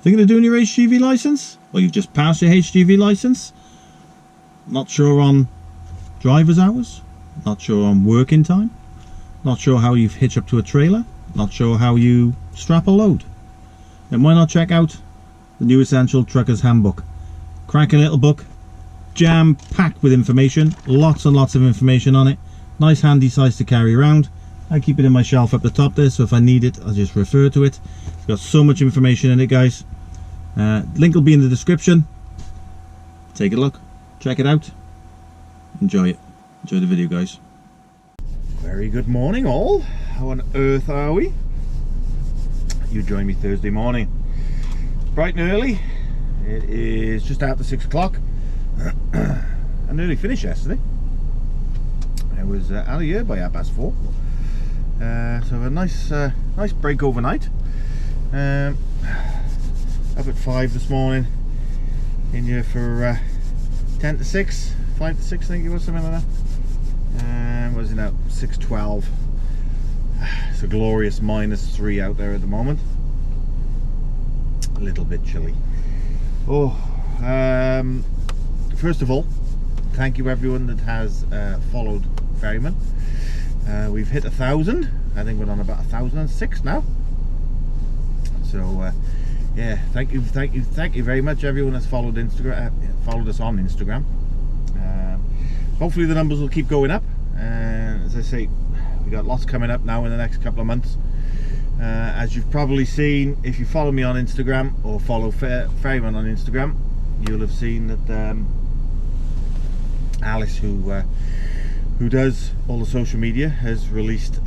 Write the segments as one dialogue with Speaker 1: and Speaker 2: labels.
Speaker 1: Thinking of doing your HGV license? Or you've just passed your HGV license? Not sure on driver's hours? Not sure on working time? Not sure how you hitch up to a trailer? Not sure how you strap a load? Then why not check out the new Essential Trucker's Handbook? Cracking little book, jam-packed with information, lots and lots of information on it. Nice handy size to carry around. I keep it in my shelf up the top there, so if I need it, I'll just refer to it. It's got so much information in it, guys. Link will be in the description. Take a look, check it out, enjoy it. Enjoy the video, guys. Very good morning, all. How on earth are we? You join me Thursday morning, bright and early. It is just after 6 o'clock. I nearly finished yesterday. I was out of here by 4:30. So a nice break overnight. Up at 5 this morning, in here for 10 to 6, 5 to 6 I think it was, something like that. What is it now? 6:12. It's a glorious -3 out there at the moment. A little bit chilly. First of all, thank you everyone that has followed Ferryman. We've hit 1,000. I think we're on about 1,006 now. So yeah, thank you very much everyone that's followed followed us on Instagram. Hopefully the numbers will keep going up, and as I say, we got lots coming up now in the next couple of months. As you've probably seen, if you follow me on Instagram or follow Ferryman on Instagram, you'll have seen that Alice, who does all the social media, has released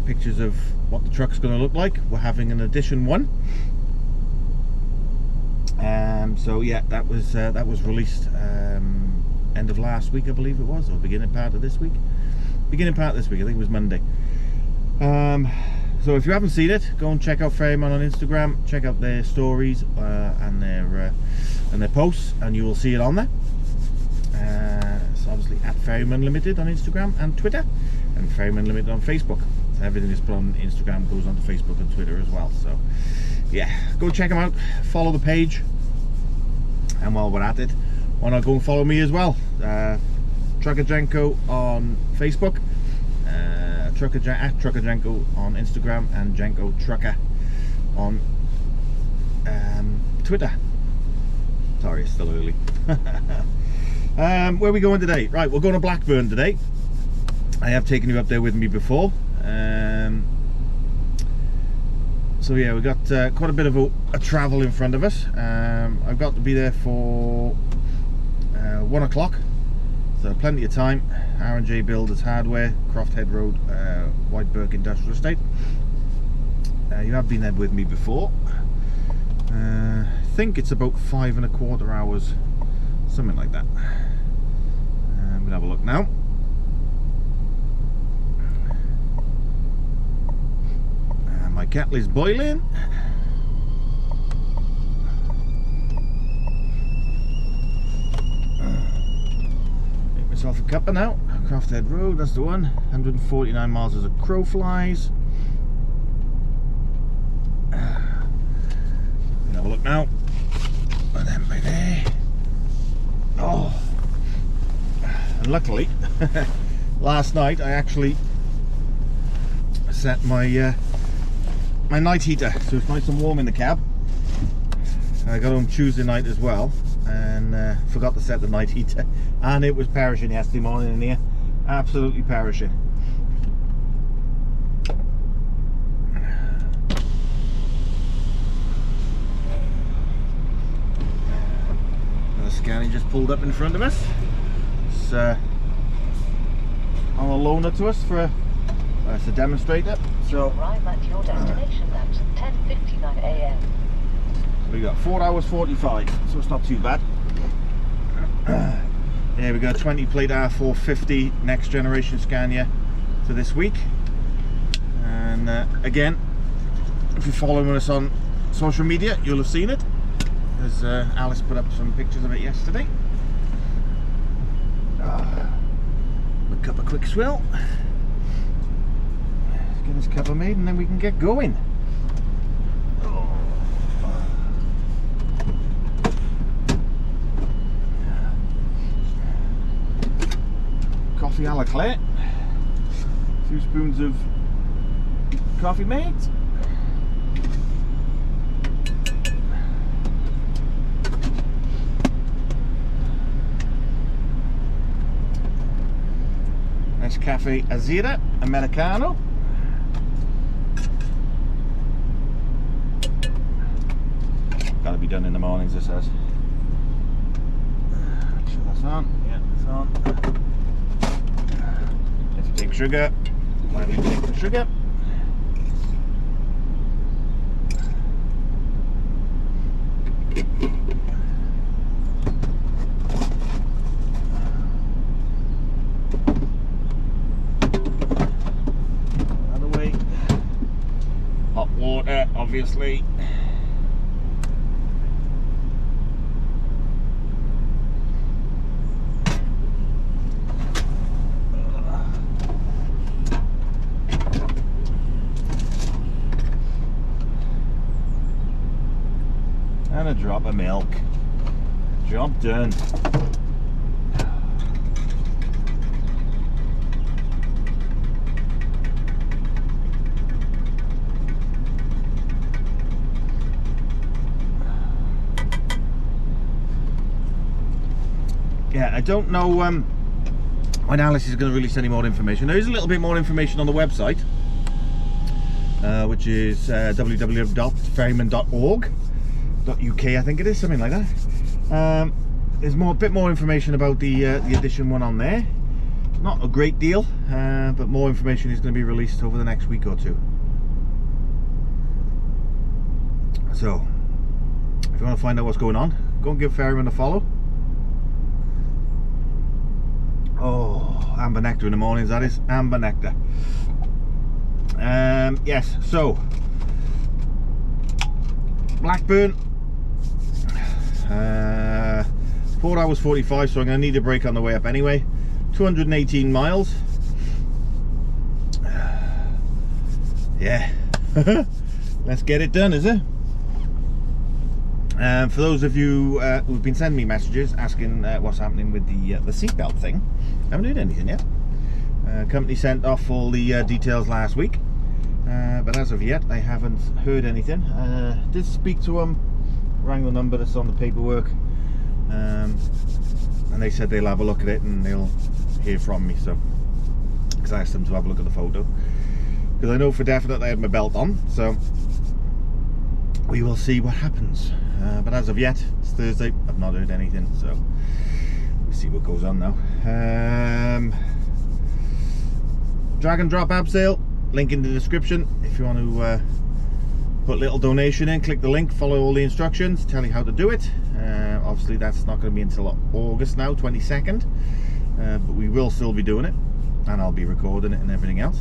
Speaker 1: pictures of what the truck's going to look like. We're having an edition 1. So yeah, that was released end of last week, I believe it was, or beginning part of this week. Beginning part of this week, I think it was Monday. So if you haven't seen it, go and check out Ferryman on Instagram. Check out their stories and their posts, and you will see it on there. It's obviously at Ferryman Limited on Instagram and Twitter, and Ferryman Limited on Facebook. So everything that's put on Instagram goes onto Facebook and Twitter as well. So yeah, go check them out, follow the page, and while we're at it, why not go and follow me as well? Trucker Jenko on Facebook, at Trucker Jenko on Instagram, and Jenko Trucker on Twitter. Sorry, it's still early. Where are we going today? Right, we're going to Blackburn today. I have taken you up there with me before. So yeah, we've got quite a bit of a travel in front of us. I've got to be there for 1 o'clock, so plenty of time. R&J Builders Hardware, Croft Head Road, White Birk Industrial Estate. You have been there with me before. I think it's about 5 1/4 hours, something like that. We'll have a look now. My kettle is boiling. Make myself a cuppa now. Croft Head Road, that's the one. 149 miles as a crow flies. We'll have a look now. And then by there. Oh, and luckily last night I actually set my my night heater, so it's nice and warm in the cab. I got home Tuesday night as well, and forgot to set the night heater, and it was perishing yesterday morning in here, absolutely perishing. Scania just pulled up in front of us. It's on a loaner to us for it's a demonstrator. So
Speaker 2: arrive at your destination at 10:59 a.m.
Speaker 1: we got 4 hours 45, so it's not too bad. There we go, 20 plate R450 next generation Scania for this week. And again, if you're following us on social media, you'll have seen it, as Alice put up some pictures of it yesterday. Look up a quick swill. Let's get this cuppa made and then we can get going.
Speaker 3: Coffee a la Claire. 2 spoons of coffee mate. Nescafe Azera Americano. Gotta be done in the mornings, it says. Make sure that's on. Yeah, it's on. If you take sugar, lightly take the sugar. Another way. Hot water, obviously. And a drop of milk. Job done. Yeah, I don't know when Alice is going to release any more information. There is a little bit more information on the website, which is www.ferryman.org.uk, I think it is, something like that. There's a bit more information about the edition one on there. Not a great deal, but more information is going to be released over the next week or two. So, if you want to find out what's going on, go and give Ferryman a follow. Oh, amber nectar in the mornings, that is. Amber nectar. Yes, so Blackburn, 4 hours 45, so I'm going to need a break on the way up anyway. 218 miles. Yeah. Let's get it done, is it? For those of you who've been sending me messages asking what's happening with the seatbelt thing, I haven't heard anything yet. Company sent off all the details last week, but as of yet I haven't heard anything. Did speak to them, rang the number that's on the paperwork, and they said they'll have a look at it and they'll hear from me. So, because I asked them to have a look at the photo, because I know for definite I had my belt on, so we will see what happens. But as of yet, it's Thursday, I've not heard anything, so we'll see what goes on now. Drag and drop abseil, link in the description. If you want to put a little donation in, click the link, follow all the instructions, tell you how to do it. Obviously that's not going to be until August now, 22nd, but we will still be doing it, and I'll be recording it and everything else.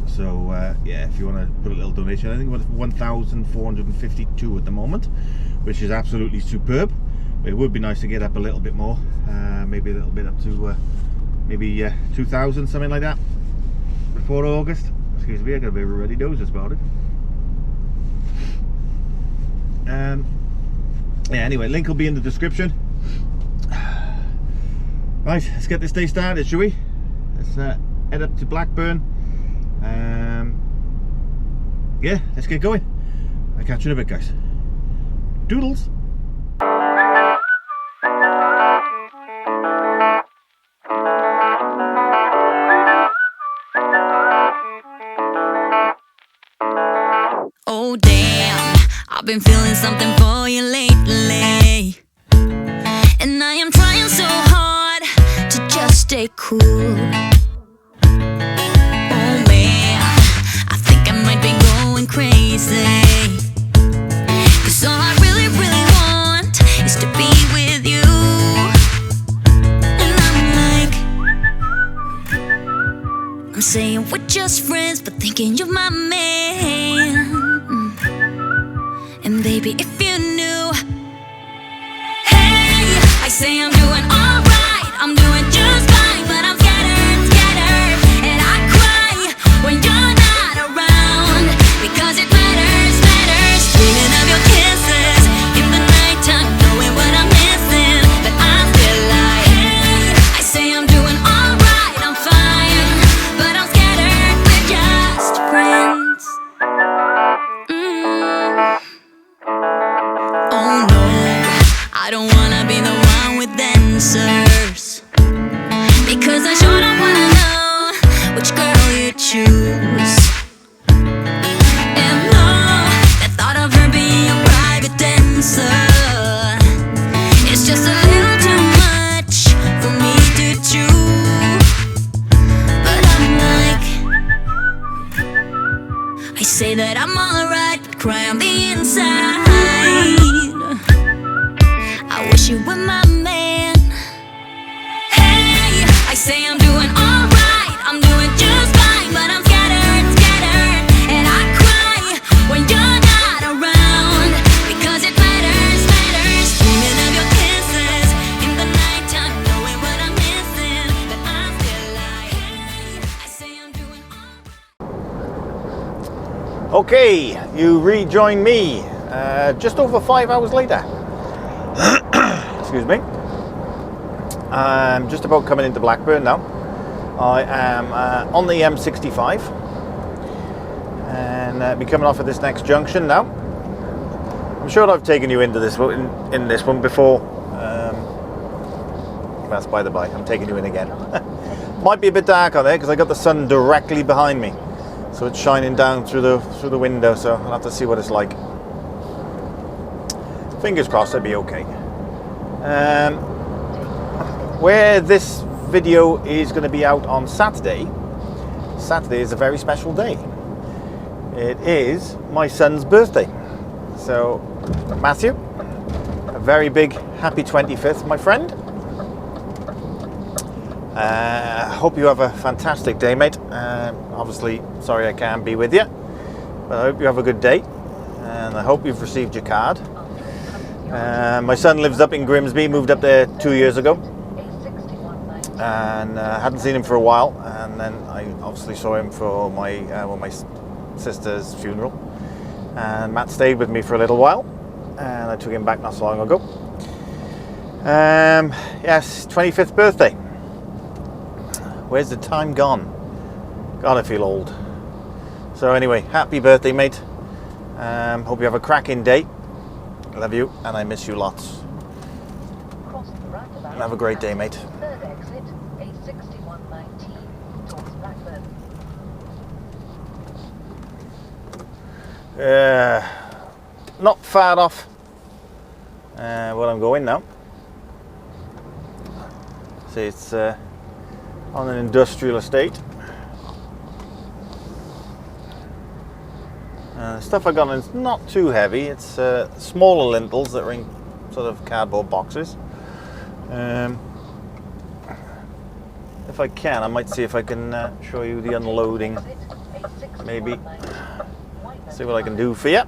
Speaker 3: So yeah, if you want to put a little donation, I think we're 1,452 at the moment, which is absolutely superb. It would be nice to get up a little bit more, maybe a little bit up to maybe 2,000, something like that, before August. Excuse me, I got a bit of a ready nose about it. Yeah, anyway, link will be in the description. Right, let's get this day started, shall we? Let's head up to Blackburn. Yeah, let's get going. I'll catch you in a bit, guys. Doodles.
Speaker 4: Oh damn, I've been feeling something for you lately, and I am trying so hard to just stay cool. Crazy, 'cause all I really, really want is to be with you. And I'm saying we're just friends, but thinking you're my man. And baby, if you knew, hey, I say I'm doing alright, I'm doing just fine, but I'm scattered, and I cry when you're not around. Because it matters, dreaming of your kisses in the nighttime, knowing what I'm missing, but I'm still like, hey, I say I'm doing all alright, but cry on the inside. I wish you were my man. Hey, I say I'm doing alright, I'm doing just fine, but I'm scattered, scattered, and I cry when you're not around, because it matters, matters. Dreaming of your kisses in the nighttime, knowing what I'm missing, but I'm still like, hey, I say I'm doing alright.
Speaker 3: Okay, you rejoin me just over 5 hours later. Excuse me. I'm just about coming into Blackburn now. I am on the M65 and be coming off at this next junction now. I'm sure I've taken you into this in this one before. That's by the by. I'm taking you in again. Might be a bit dark on there because I got the sun directly behind me, so it's shining down through the window. So I'll have to see what it's like. Fingers crossed it'll be okay. Where this video is going to be out on Saturday. Saturday is a very special day. It is my son's birthday. So, Matthew, a very big happy 25th, my friend. Hope you have a fantastic day, mate. Obviously, sorry I can't be with you, but I hope you have a good day, and I hope you've received your card. My son lives up in Grimsby, moved up there 2 years ago, and hadn't seen him for a while, and then I obviously saw him for my sister's funeral, and Matt stayed with me for a little while, and I took him back not so long ago. Yes, 25th birthday. Where's the time gone? God, I feel old. So anyway, happy birthday, mate. Hope you have a cracking day. I love you, and I miss you lots. And have a great day, mate.
Speaker 2: Third exit, A6119 towards Blackburn.
Speaker 3: Not far off where I'm going now. See, it's on an industrial estate. The stuff I got in is not too heavy. It's smaller lintels that are in sort of cardboard boxes. If I can, I might see if I can show you the unloading. Maybe see what I can do for you.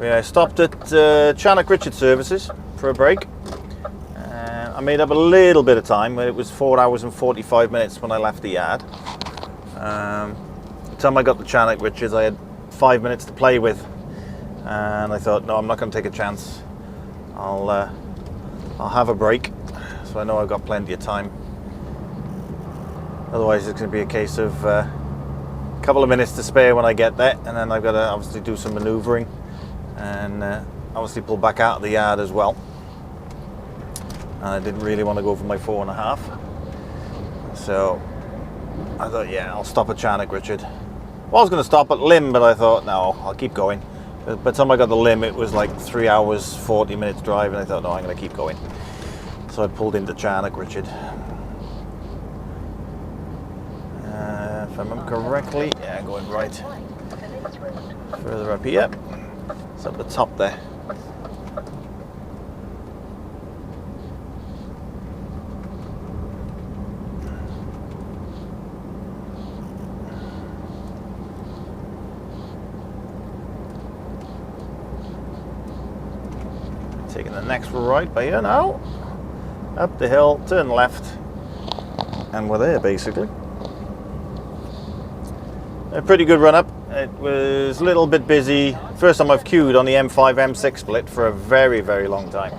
Speaker 3: Yeah, I stopped at Channock Richard Services for a break. I made up a little bit of time. It was 4 hours and 45 minutes when I left the yard. The time I got to Channock Richards, I had 5 minutes to play with, and I thought, no, I'm not going to take a chance. I'll have a break, so I know I've got plenty of time. Otherwise, it's going to be a case of a couple of minutes to spare when I get there, and then I've got to obviously do some manoeuvring and obviously pull back out of the yard as well. I didn't really want to go for my 4.5, so I thought, yeah, I'll stop at Channock Richard. Well, I was going to stop at Lim, but I thought, no, I'll keep going. By the time I got to Lim, it was like 3 hours, 40 minutes drive, and I thought, no, I'm going to keep going. So I pulled into Channock Richard. If I remember correctly, yeah, going right. Further up here. It's up the top there. Taking the next right by here now. Up the hill, turn left, and we're there basically. A pretty good run up. It was a little bit busy. First time I've queued on the M5 M6 split for a very, very long time.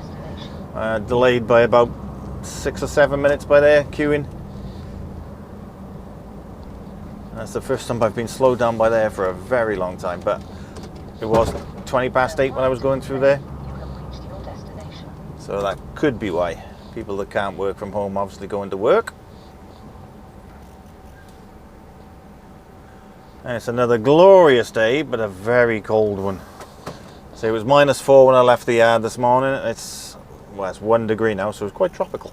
Speaker 3: Delayed by about 6 or 7 minutes by there queuing. That's the first time I've been slowed down by there for a very long time, but it was 20 past 8 when I was going through there. So that could be why. People that can't work from home obviously go into work. And it's another glorious day, but a very cold one. So it was -4 when I left the yard this morning. It's 1 degree now, so it's quite tropical.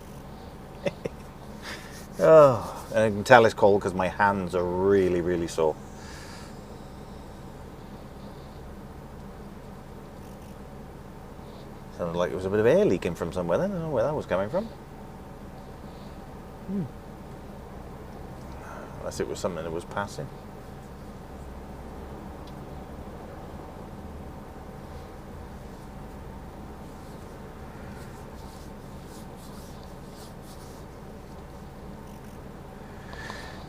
Speaker 3: Oh, And I can tell it's cold because my hands are really, really sore. Sounded like it was a bit of air leaking from somewhere then. I don't know where that was coming from. Unless it was something that was passing.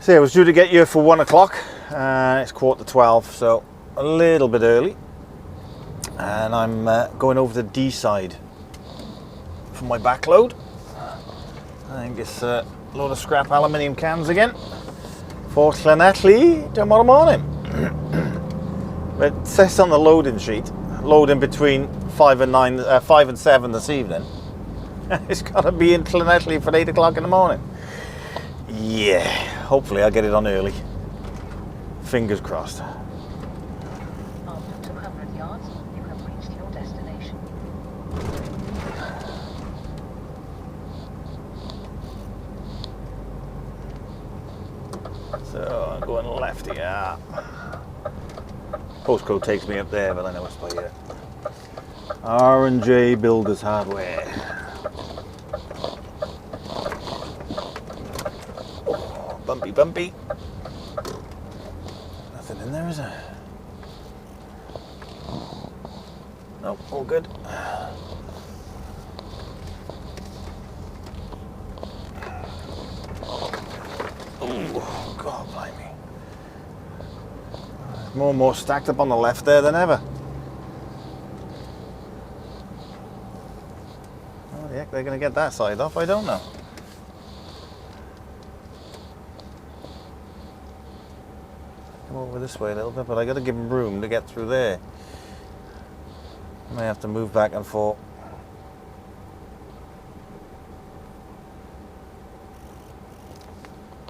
Speaker 3: So I was due to get here for 1 o'clock. It's 11:45, so a little bit early. And I'm going over the D side for my back load. I think it's a load of scrap aluminium cans again for Llanelli tomorrow morning. It says on the loading sheet, loading between 5 and 7 this evening. It's got to be in Llanelli for 8 o'clock in the morning. Yeah, hopefully I'll get it on early. Fingers crossed.
Speaker 2: After 200 yards, you have reached your destination.
Speaker 3: So I'm going left here. Postcode takes me up there, but I know it's by here. R&J Builders Hardware. Oh, bumpy, bumpy. Nothing in there, is there? Nope, all good. Oh, God, blimey. More and more stacked up on the left there than ever. How the heck they're going to get that side off, I don't know. Come over this way a little bit, but I got to give them room to get through there. I may have to move back and forth.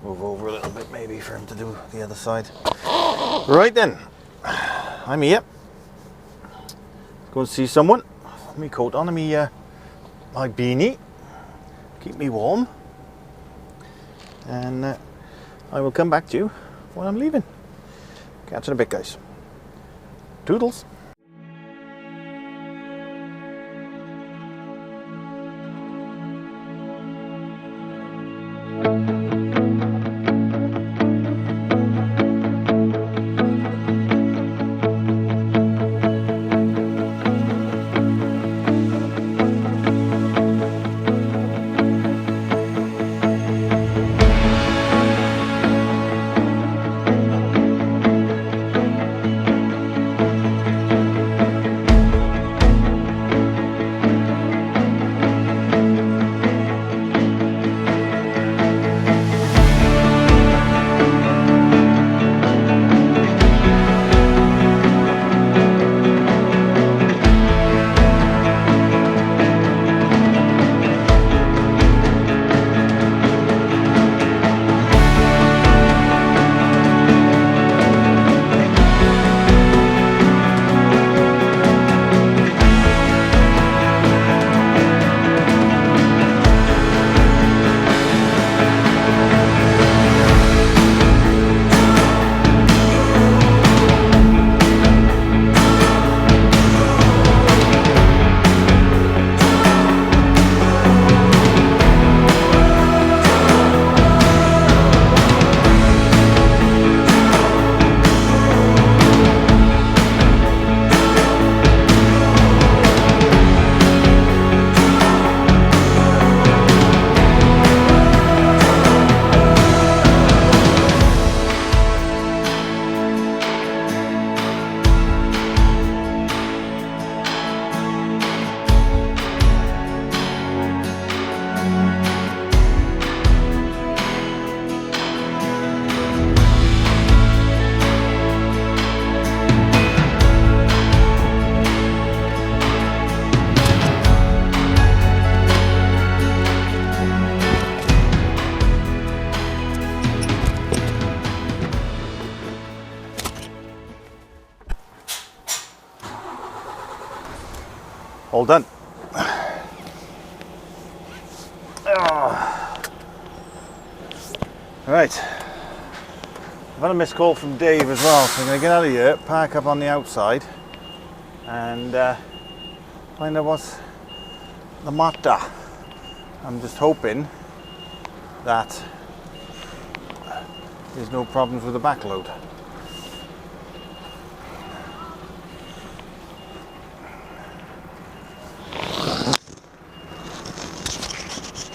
Speaker 3: Move over a little bit maybe for him to do the other side. Right then, I'm here. Go and see someone. Me coat on and my beanie. Keep me warm. And I will come back to you when I'm leaving. Catch you in a bit, guys. Toodles. All done. Right, I've had a missed call from Dave as well, so I'm going to get out of here, park up on the outside and find out what's the matter. I'm just hoping that there's no problems with the backload.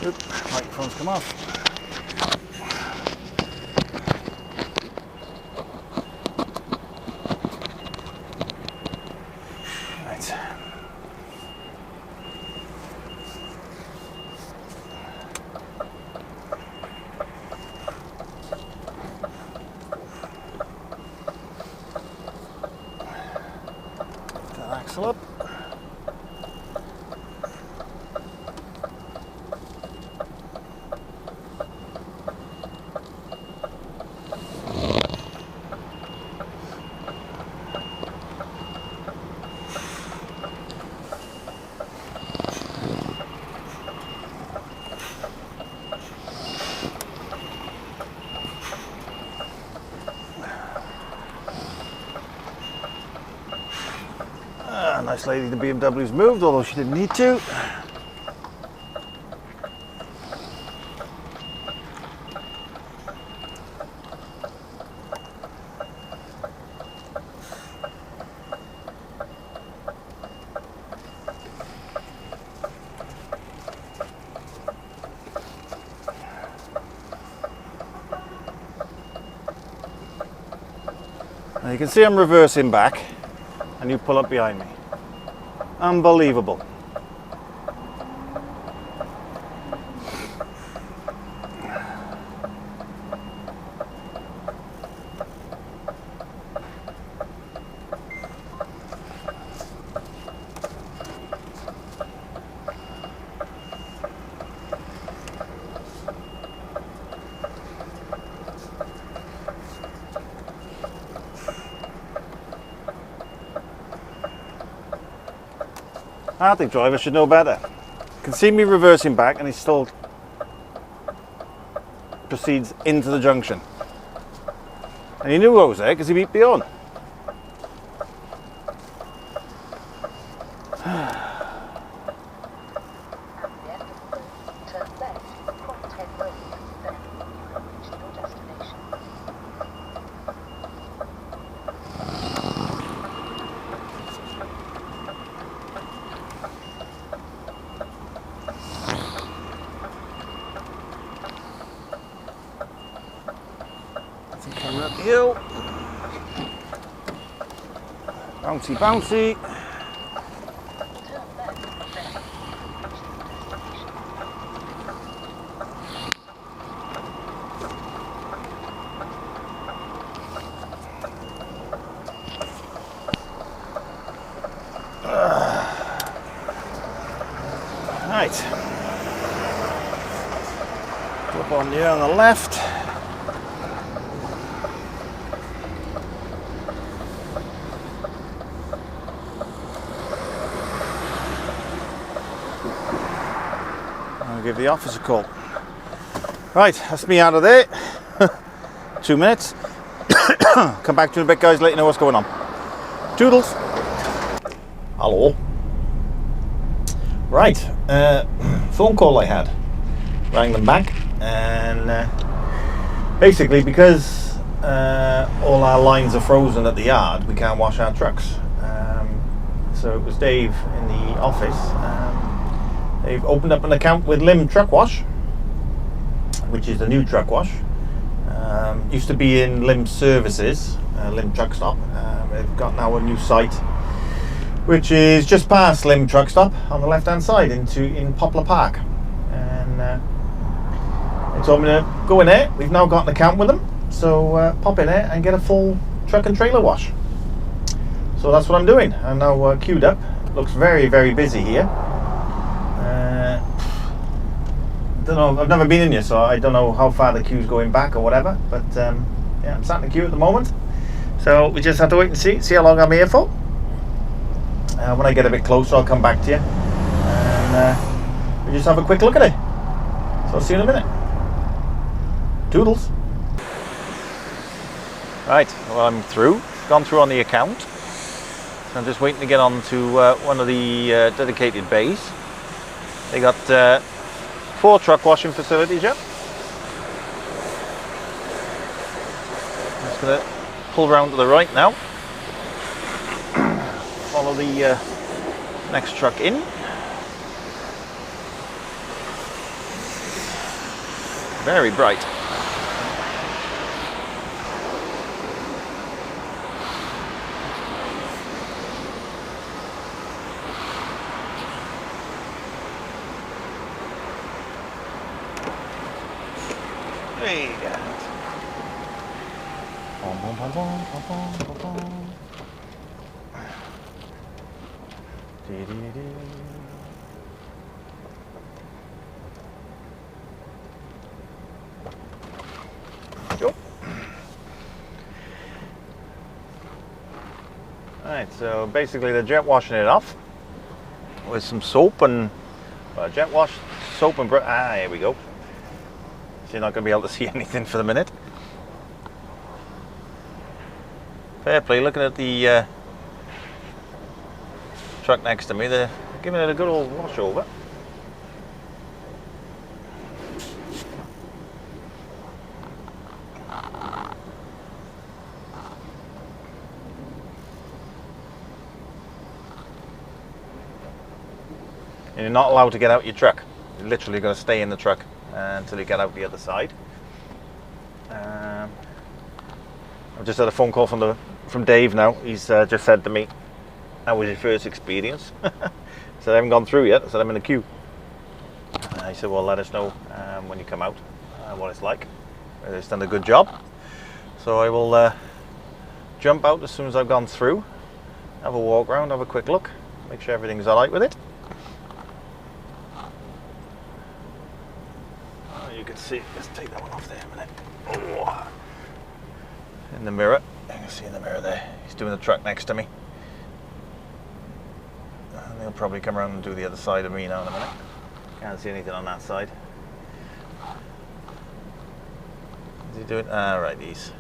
Speaker 3: Oop, microphone's come off. Right. That axle up. Nice lady, the BMW's moved, although she didn't need to. Now you can see I'm reversing back and you pull up behind me. Unbelievable. I think drivers should know better. You can see me reversing back and he still proceeds into the junction. And he knew I was there because he beat me on.
Speaker 2: Turn left from 10 Road, then you have reached your destination.
Speaker 3: Coming up the hill. Bouncy, bouncy.
Speaker 2: Turn left, then you have reached your destination.
Speaker 3: Right. Flip on here on the left. I'll give the office a call. Right, that's me out of there. 2 minutes. Come back to you in a bit, guys, let you know what's going on. Toodles. Hello. Right, phone call I had. Rang them back, and basically because all our lines are frozen at the yard, we can't wash our trucks. So it was Dave in the office. They've opened up an account with Lim Truck Wash, which is the new truck wash. Used to be in Lim Services, Lim Truck Stop. They've got now a new site, which is just past Lim Truck Stop on the left hand side in Poplar Park. And they told me to go in there. We've now got an account with them, so pop in there and get a full truck and trailer wash. So that's what I'm doing. I'm now queued up. Looks very, very busy here. Don't know, I've never been in here, so I don't know how far the queue's going back or whatever, but yeah, I'm sat in the queue at the moment, so we just have to wait and see how long I'm here for. When I get a bit closer, I'll come back to you and we just have a quick look at it. So I'll see you in a minute. Toodles.
Speaker 5: Right, well, I'm through. Gone through on the account. So I'm just waiting to get on to one of the dedicated bays. They got 4 truck washing facilities, yeah. I'm just going to pull round to the right now. Follow the next truck in. Very bright. Hey. Bom, bom, bom, bom, bom, bom, bom. Yep. Alright, so basically they're jet washing it off with some soap and jet wash, soap and here we go. So you're not going to be able to see anything for the minute. Fair play, looking at the truck next to me, they're giving it a good old wash over. And you're not allowed to get out your truck. You're literally going to stay in the truck until you get out the other side. I've just had a phone call from Dave now. He's just said to me, "How was your first experience?" I said, "I haven't gone through yet." I said, "I'm in a queue." He said, "Well, let us know when you come out what it's like. Whether it's done a good job." So I will jump out as soon as I've gone through, have a walk around, have a quick look, make sure everything's alright with it. You can see, let's take that one off there a minute. Oh. In the mirror, you can see in the mirror there, he's doing the truck next to me. And he'll probably come around and do the other side of me now in a minute. Can't see anything on that side. Is he doing? Right, he's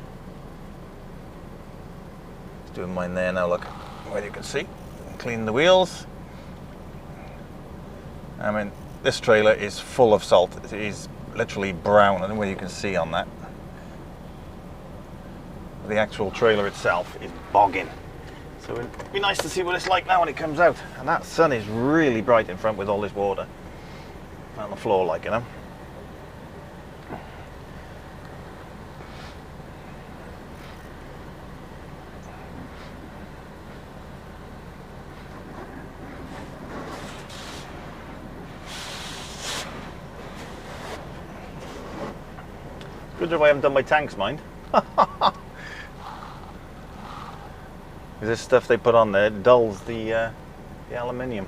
Speaker 5: doing mine there now, look. Where you can see. Clean the wheels. I mean, this trailer is full of salt. It is literally brown. I don't know where you can see on that. The actual trailer itself is bogging. So it'd be nice to see what it's like now when it comes out. And that sun is really bright in front with all this water on the floor, like, you know. Good job I haven't done my tanks, mind. This stuff they put on there dulls the aluminium.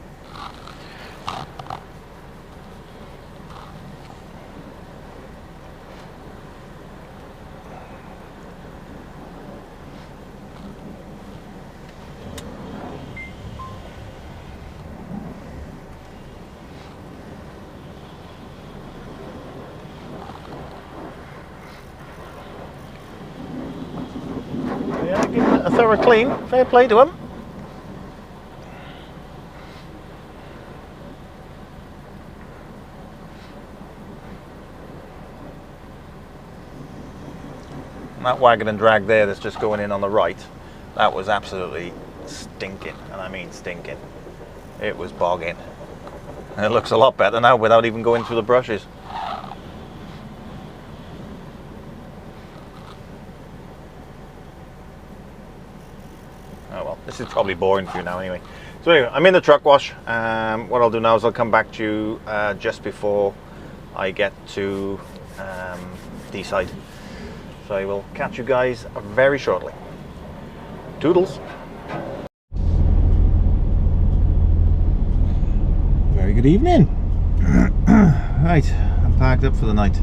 Speaker 5: Give him a thorough clean. Fair play to him. And that wagon and drag there that's just going in on the right, that was absolutely stinking, and I mean stinking. It was bogging. And it looks a lot better now without even going through the brushes. Oh well, this is probably boring for you now anyway. So anyway, I'm in the truck wash. What I'll do now is I'll come back to you just before I get to D-side. So I will catch you guys very shortly. Toodles. Very good evening. Right, I'm parked up for the night.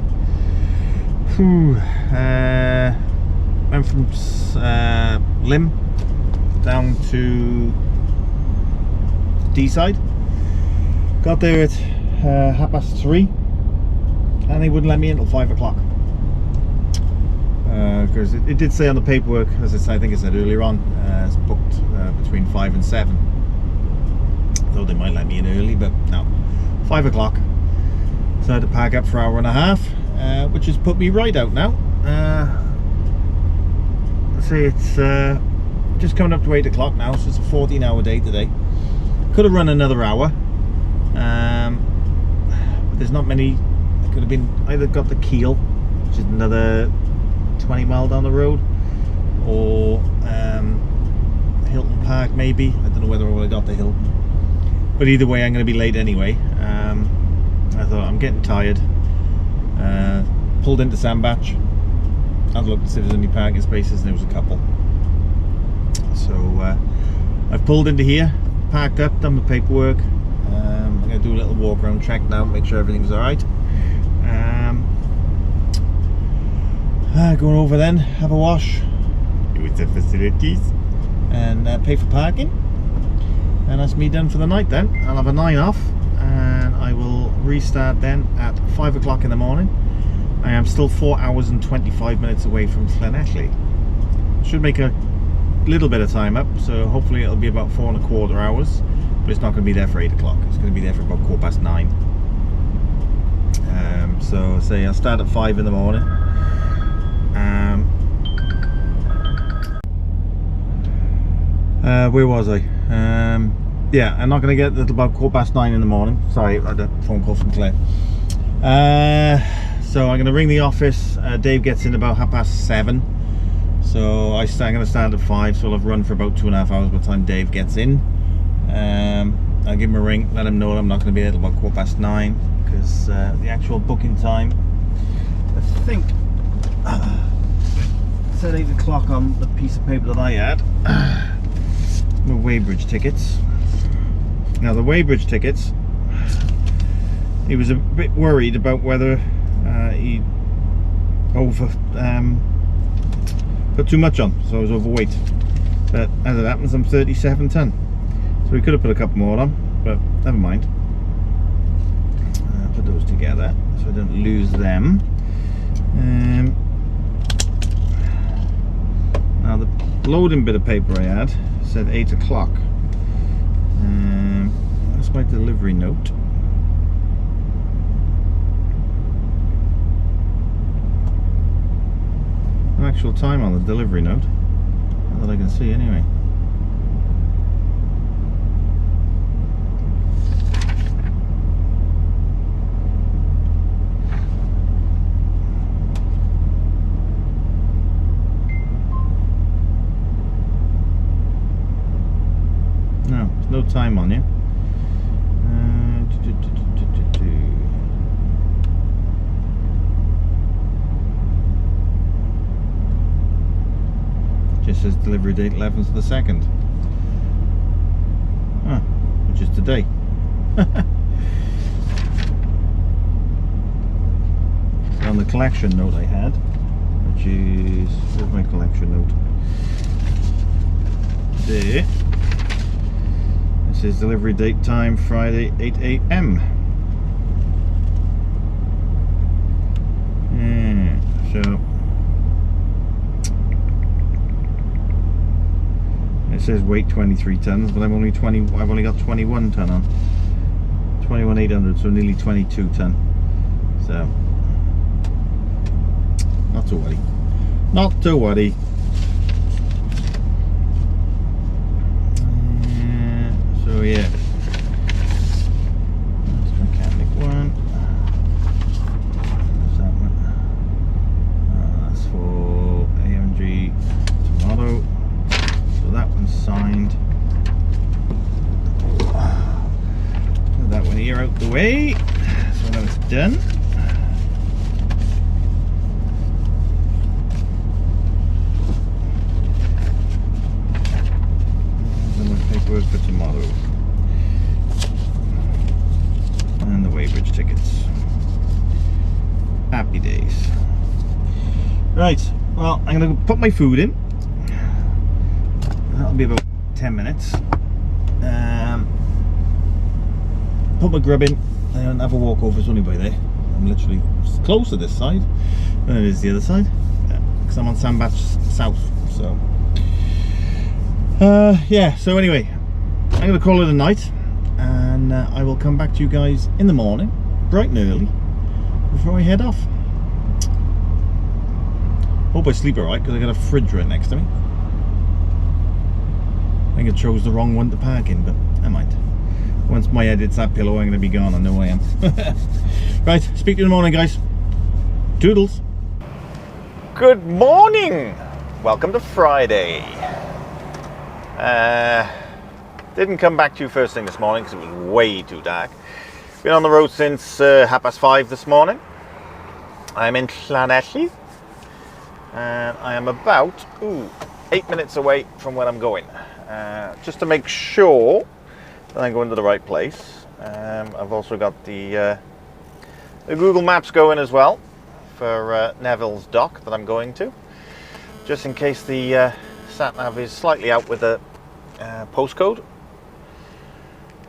Speaker 5: Went from Lim down to D-side. Got there at 3:30 and they wouldn't let me in until 5 o'clock.
Speaker 3: because it did say on the paperwork, as I think I said earlier on, it's booked between 5 and 7. Though they might let me in early, but no, 5 o'clock. So I had to pack up for an hour and a half, which has put me right out now. See, it's just coming up to 8 o'clock now, so it's a 14-hour day today. Could have run another hour, but there's not many. I could have been either got the Keel, which is another 20 mile down the road, or Hilton Park maybe. I don't know whether I would have got to Hilton, but either way I'm going to be late anyway. I thought, I'm getting tired. Pulled into Sandbach, had a look to see if there's any parking spaces, and there was a couple. So I've pulled into here, parked up, done my paperwork. I'm going to do a little walk around, check now, make sure everything's alright. Going over then, have a wash, use the facilities, and pay for parking. And that's me done for the night then. I'll have a 9 off, and I will restart then at 5 o'clock in the morning. I am still 4 hours and 25 minutes away from Llanelli. Should make a little bit of time up, so hopefully it'll be about 4¼ hours, but it's not going to be there for 8 o'clock. It's going to be there for about 9:15. So say I'll start at 5 in the morning. Where was I? Yeah, I'm not going to get until about 9:15 in the morning. Sorry, I had a phone call from Claire. So I'm going to ring the office. Dave gets in about 7:30. So I'm going to start at 5, so I'll have run for about 2.5 hours by the time Dave gets in. I'll give him a ring, let him know I'm not going to be there till about 9:15, because the actual booking time, I think, it said 8 o'clock on the piece of paper that I had. The Weybridge tickets. Now the Weybridge tickets, he was a bit worried about whether he put too much on, so I was overweight. But as it happens, I'm 37 ton, so we could have put a couple more on, but never mind. Put those together so I don't lose them. Now the loading bit of paper I had said 8 o'clock. That's my delivery note. No actual time on the delivery note, not that I can see anyway. No, there's no time on you. Just says delivery date 11th of the 2nd. Ah, which is today. So on the collection note I had, which is, where's my collection note? There. It says delivery date time Friday 8 AM. Yeah, so it says weight 23 tons, but I've only got 21 ton on. 21,800, so nearly 22 ton. So not to worry. Not to worry. So yeah. That's mechanic one. What's that one? That's for AMG Tomato. So that one's signed. Put that one here out the way, so now it's done. And the paperwork for tomorrow. And the Weybridge tickets. Happy days. Right, well, I'm going to put my food in. That'll be about 10 minutes. Put my grub in and have a walk over. It's only by there. I'm literally close to this side than it is the other side. Yeah. because I'm on Sandbatch South. So yeah, so anyway, I'm going to call it a night, and I will come back to you guys in the morning, bright and early, before I head off. Hope I sleep alright, because I got a fridge right next to me. I think I chose the wrong one to park in, but I might. Once my head hits that pillow, I'm going to be gone. I know I am. Right, speak to you in the morning, guys. Toodles.
Speaker 5: Good morning! Welcome to Friday. Didn't come back to you first thing this morning because it was way too dark. Been on the road since 5:30 this morning. I'm in Llanelli, and I am about 8 minutes away from where I'm going. Just to make sure that I'm going to the right place. I've also got the Google Maps going as well for Neville's Dock that I'm going to, just in case the sat-nav is slightly out with the postcode,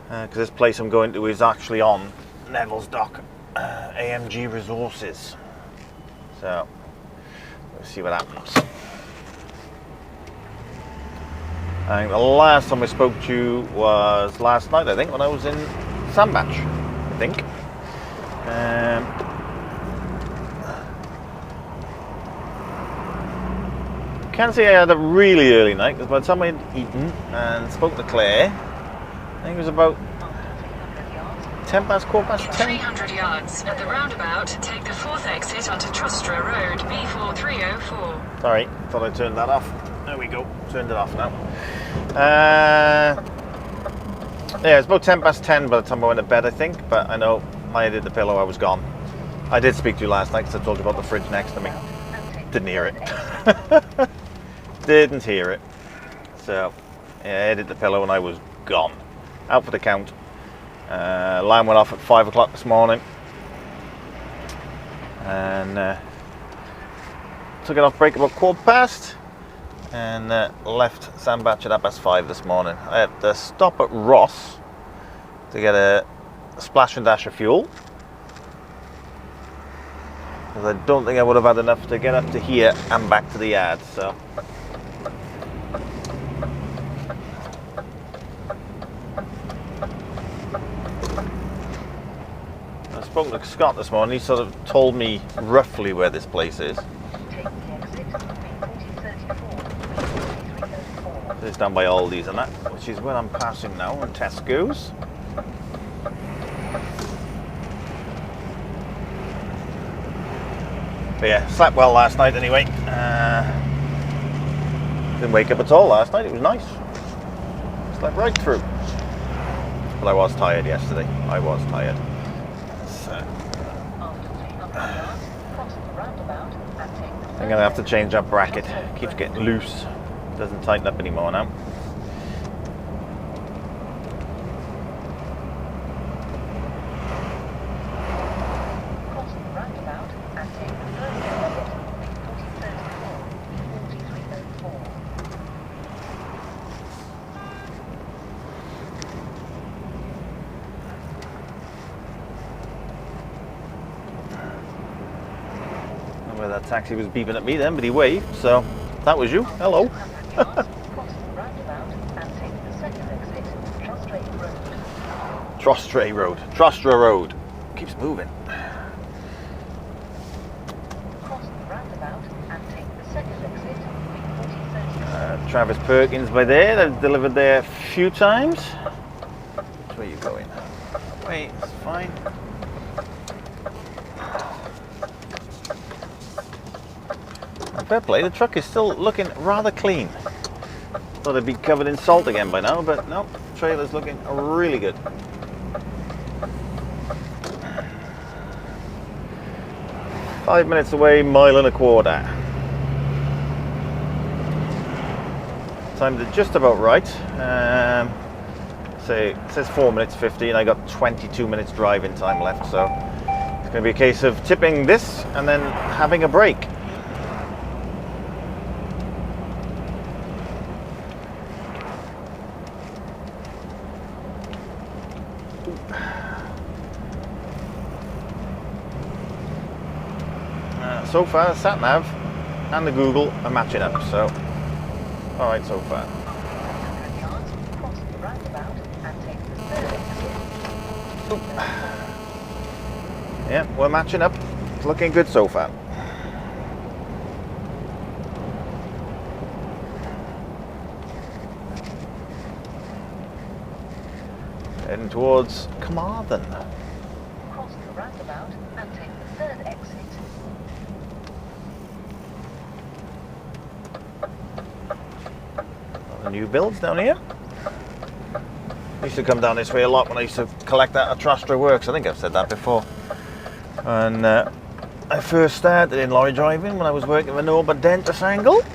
Speaker 5: because this place I'm going to is actually on Neville's Dock, AMG Resources. So let's see what happens. I think the last time I spoke to you was last night, I think, when I was in Sandbatch, I think. Can't say I had a really early night, because by the time I had eaten and spoke to Claire, I think it was about 10 past, quarter past 10.
Speaker 6: 300 yards at the roundabout, take the 4th exit onto Trustra Road, B4304.
Speaker 5: Sorry, thought I turned that off. There we go, turned it off now. Yeah, it's about 10 past 10 by the time I went to bed, I think, but I know I did the pillow, I was gone. I did speak to you last night because I told you about the fridge next to me. Didn't hear it. Didn't hear it. So, yeah, I did the pillow and I was gone. Out for the count. Line went off at 5 o'clock this morning. And took it off break about quarter past. And left Sandbatch at 5:30 this morning. I had to stop at Ross to get a splash and dash of fuel, because I don't think I would have had enough to get up to here and back to the yard. So I spoke to Scott this morning. He sort of told me roughly where this place is. It's down by Aldi's and that, which is where I'm passing now, on Tesco's. But yeah, slept well last night anyway. Didn't wake up at all last night, it was nice. Slept right through. But I was tired yesterday, I was tired. So I'm going to have to change that bracket, it keeps getting loose. Doesn't tighten up anymore now. Where that taxi was beeping at me then, but he waved, so that was you. Hello. Trustra Road. Keeps moving. Travis Perkins by there. They've delivered there a few times. Where are you going? Wait, it's fine. Fair play, the truck is still looking rather clean. Thought it'd be covered in salt again by now, but no, the trailer's looking really good. Five minutes away, mile and a quarter. Timed it just about right. Say it says 4 minutes 50, and I got 22 minutes driving time left, so it's going to be a case of tipping this and then having a break. So far, sat nav and the Google are matching up, so alright so far.
Speaker 2: 100 yards, cross the roundabout and take the third exit.
Speaker 5: Yeah, we're matching up. It's looking good so far. Heading towards Carmarthen.
Speaker 2: Cross the roundabout and take the third exit.
Speaker 5: The new builds down here. I used to come down this way a lot when I used to collect that at Trustra Works. I think I've said that before. And I first started in lorry driving when I was working with Norba Dentist Angle. Used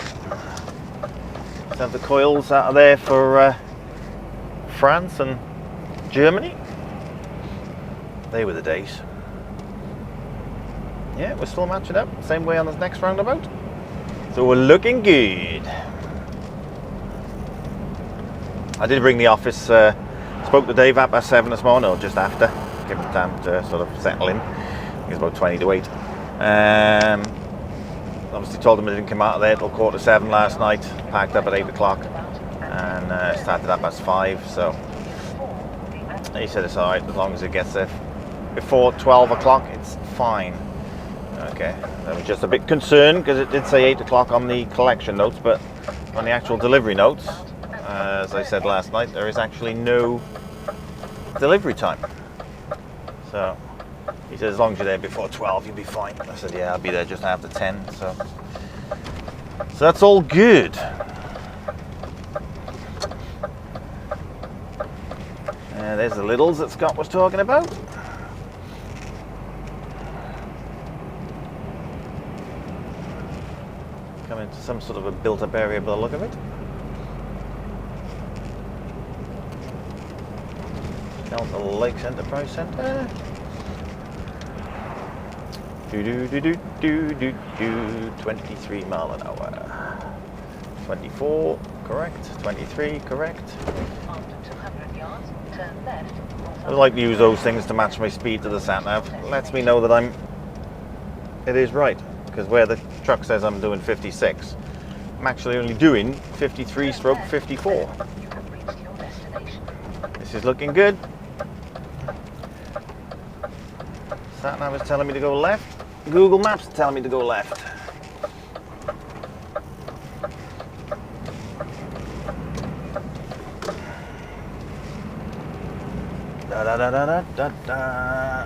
Speaker 5: to have the coils out of there for France and Germany. They were the days. Yeah, we're still matching up. Same way on this next roundabout. So we're looking good. I did ring the office, spoke to Dave at 7 this morning, or just after, give him time to sort of settle in. It was about 20 to 8. Obviously told him I didn't come out of there till 7:15 last night, packed up at 8 o'clock, and started up at 5, so he said it's alright as long as it gets there before 12 o'clock, it's fine. Okay, I was just a bit concerned because it did say 8 o'clock on the collection notes, but on the actual delivery notes, as I said last night, there is actually no delivery time. So he said as long as you're there before 12 you'll be fine. I said yeah, I'll be there just after 10, so that's all good. There's the littles that Scott was talking about. Coming to some sort of a built-up area by the look of it. Down the Lakes Enterprise Centre. 23 mile an hour. 24, correct. 23, correct.
Speaker 2: After 200 yards, turn left.
Speaker 5: I like to use those things to match my speed to the sat-nav. Lets me know that it is right. Because where the truck says I'm doing 56, I'm actually only doing 53/54.
Speaker 2: You have reached your destination.
Speaker 5: This is looking good. Sat-nav is telling me to go left. Google Maps is telling me to go left. Da da da da da da.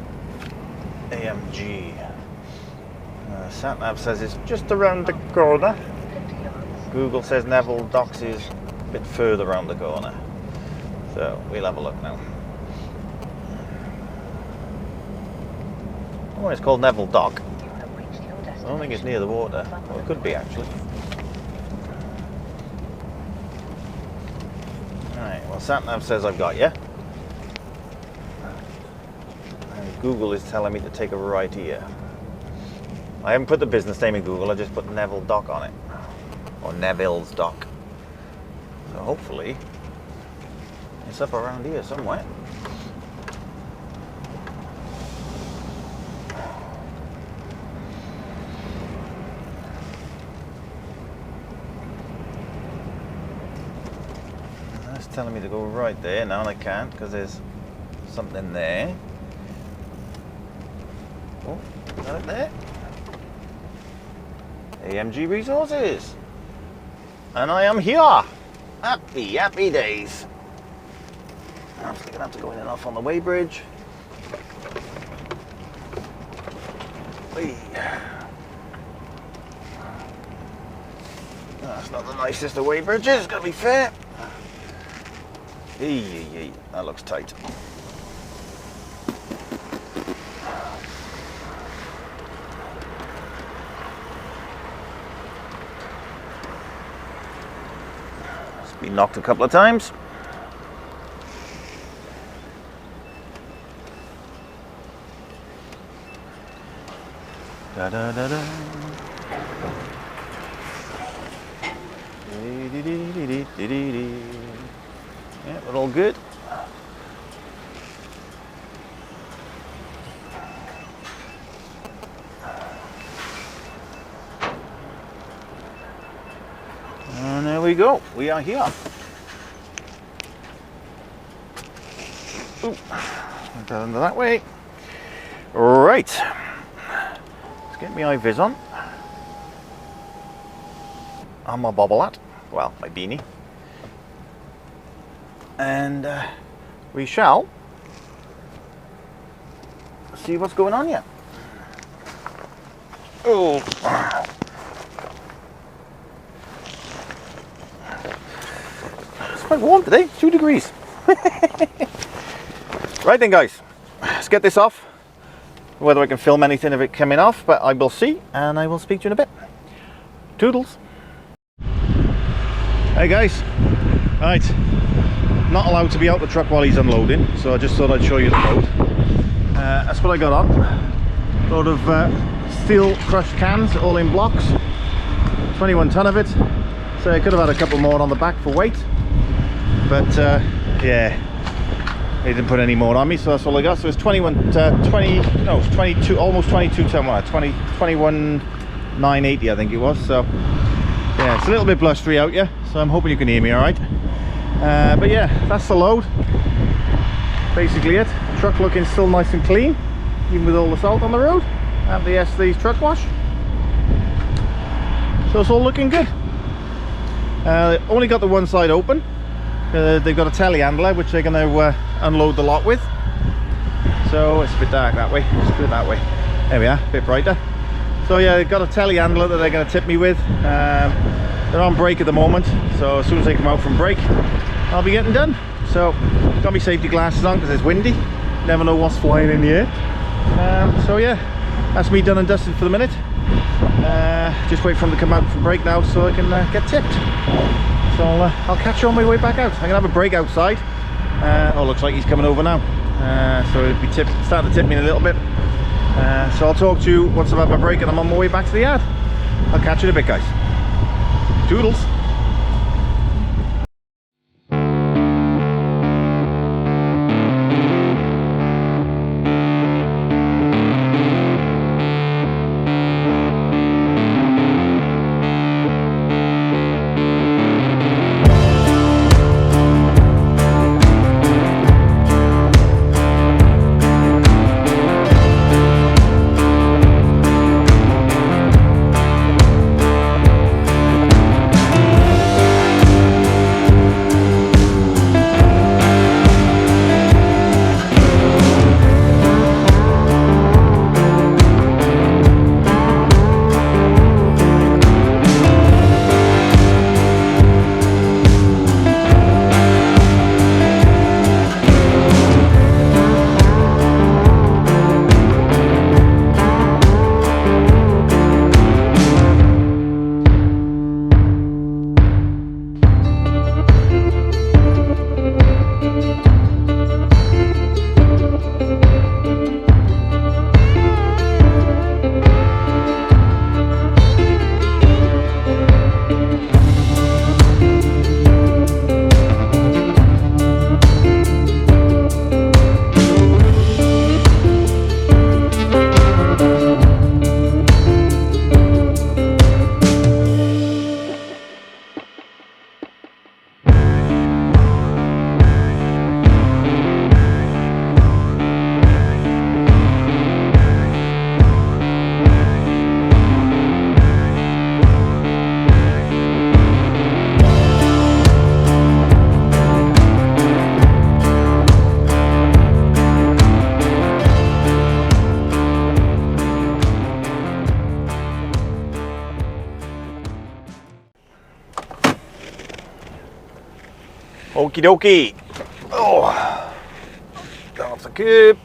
Speaker 5: AMG. Sat-nav says it's just around the corner.
Speaker 2: 50 yards.
Speaker 5: Google says Neville Docks is a bit further around the corner. So we'll have a look now. Oh, it's called Neville Dock.
Speaker 2: You have reached your
Speaker 5: I
Speaker 2: destination.
Speaker 5: don't think it's near the water. Well, it could be actually. Alright, well sat-nav says I've got you. And Google is telling me to take a right here. I haven't put the business name in Google, I just put Neville Dock on it. Or Neville's Dock. So hopefully it's up around here somewhere. That's telling me to go right there. Now I can't because there's something there. Oh, is that it there? AMG Resources. And I am here. Happy, happy days. I'm just going to have to go in and off on the weighbridge. Whee. That's not the nicest of weighbridges, got to be fair. Eee, that looks tight. It's been knocked a couple of times. Da da da da. Yeah, we're all good. there we go. We are here. Ooh, that under that way. Right. Let's get my eye vis on. And my bobble hat. Well, my beanie. And we shall see what's going on here. Oh. It's quite warm today, 2 degrees. Right then guys, let's get this off. Whether I can film anything of it coming off, but I will see, and I will speak to you in a bit. Toodles. Hey guys, right, not allowed to be out the truck while he's unloading, so I just thought I'd show you the load. That's what I got on. A load of steel crushed cans, all in blocks, 21 ton of it. So I could have had a couple more on the back for weight, but yeah, they didn't put any more on me, so that's all I got. So it's 22, almost 22 ton, 21,980 I think it was. So yeah, it's a little bit blustery out here, so I'm hoping you can hear me all right. But yeah, that's the load. Basically it. Truck looking still nice and clean, even with all the salt on the road. And the S3's truck wash. So it's all looking good. Only got the one side open. They've got a telehandler which they're going to unload the lot with. So it's a bit dark that way. Let's do it that way. There we are, a bit brighter. So yeah, they've got a telehandler that they're going to tip me with. They're on break at the moment, so as soon as they come out from break, I'll be getting done. So got my safety glasses on because it's windy. Never know what's flying in the air. So yeah, that's me done and dusted for the minute. Just wait for them to come out from break now so I can get tipped. So I'll catch you on my way back out. I'm gonna have a break outside. Oh, looks like he's coming over now. So he'll be starting to tip me in a little bit. So I'll talk to you once I've had my break and I'm on my way back to the yard. I'll catch you in a bit, guys. Toodles. Okie dokie. Oh, down off the curb.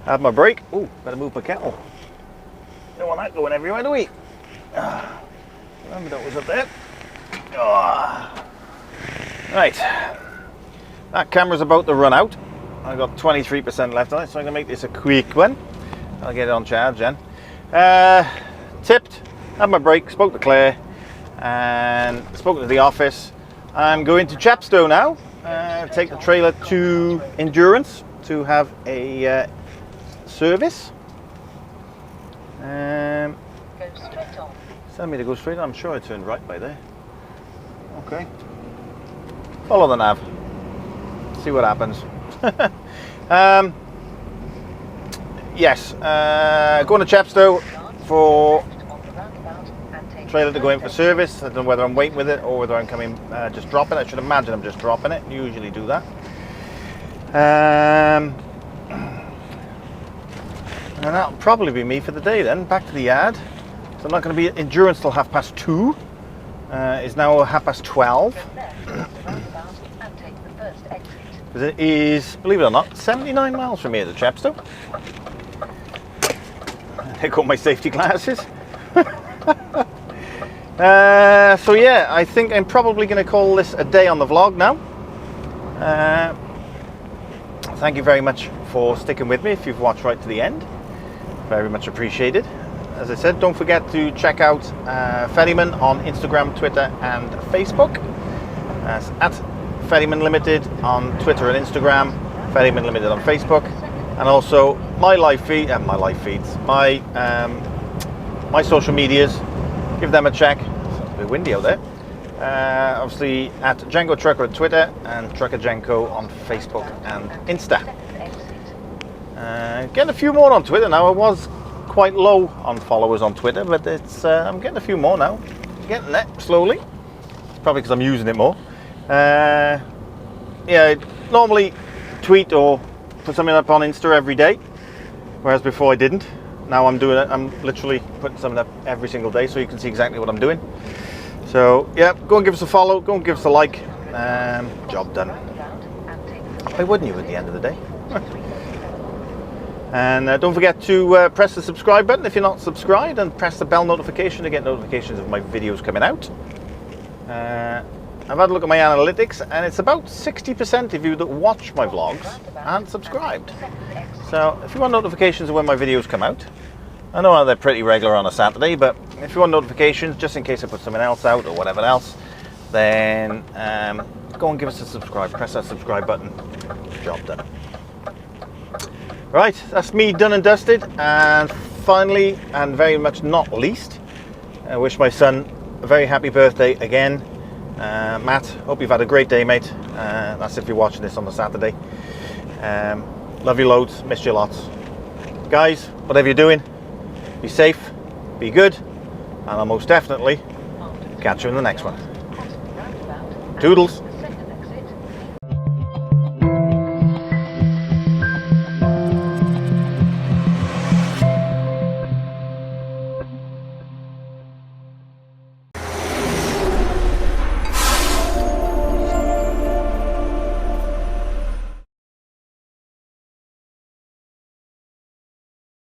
Speaker 5: Have my brake. Oh, better move my kettle. Don't want that going everywhere, do we? Remember that was up there. Oh. Right. That camera's about to run out. I've got 23% left on it, so I'm going to make this a quick one. I'll get it on charge then. Tipped, had my brake, spoke to Claire, and spoke to the office. I'm going to Chepstow now, take the trailer to Endurance to have a service.
Speaker 2: Go straight on.
Speaker 5: Tell me to go straight on. I'm sure I turned right by there. Okay. Follow the nav. See what happens. Yes, going to Chepstow for trailer to go in for service. I don't know whether I'm waiting with it or whether I'm coming just dropping it. I should imagine I'm just dropping it. Usually do that. And that'll probably be me for the day then. Back to the yard. So I'm not going to be at Endurance till 2:30. It's now 12:30. Because it is, believe it or not, 79 miles from here to Chepstow. There go my safety glasses. So yeah, I think I'm probably going to call this a day on the vlog now. Thank you very much for sticking with me if you've watched right to the end. Very much appreciated. As I said, don't forget to check out Ferryman on Instagram, Twitter and Facebook. That's at Ferryman Limited on Twitter and Instagram, Ferryman Limited on Facebook, and also my live feeds, my social medias. Give them a check. It's a bit windy out there. Obviously at Jenko Trucker on Twitter and Trucker Jenko on Facebook and Insta. Getting a few more on Twitter now. I was quite low on followers on Twitter, but it's I'm getting a few more now. Getting there slowly. It's probably because I'm using it more. Yeah, I normally tweet or put something up on Insta every day, whereas before I didn't. Now I'm doing it. I'm literally putting something up every single day, so you can see exactly what I'm doing. So yeah, go and give us a follow. Go and give us a like. Job done. Why wouldn't you at the end of the day? And don't forget to press the subscribe button if you're not subscribed, and press the bell notification to get notifications of my videos coming out. I've had a look at my analytics, and it's about 60% of you that watch my vlogs aren't subscribed. So if you want notifications of when my videos come out, I know they're pretty regular on a Saturday, but if you want notifications just in case I put something else out or whatever else, then go and give us a subscribe. Press that subscribe button. Job done. Right, that's me done and dusted. And finally, and very much not least, I wish my son a very happy birthday again. Matt, hope you've had a great day, mate. That's if you're watching this on the Saturday. Love you loads, missed you lots. Guys, whatever you're doing, be safe, be good, and I'll most definitely catch you in the next one. Toodles.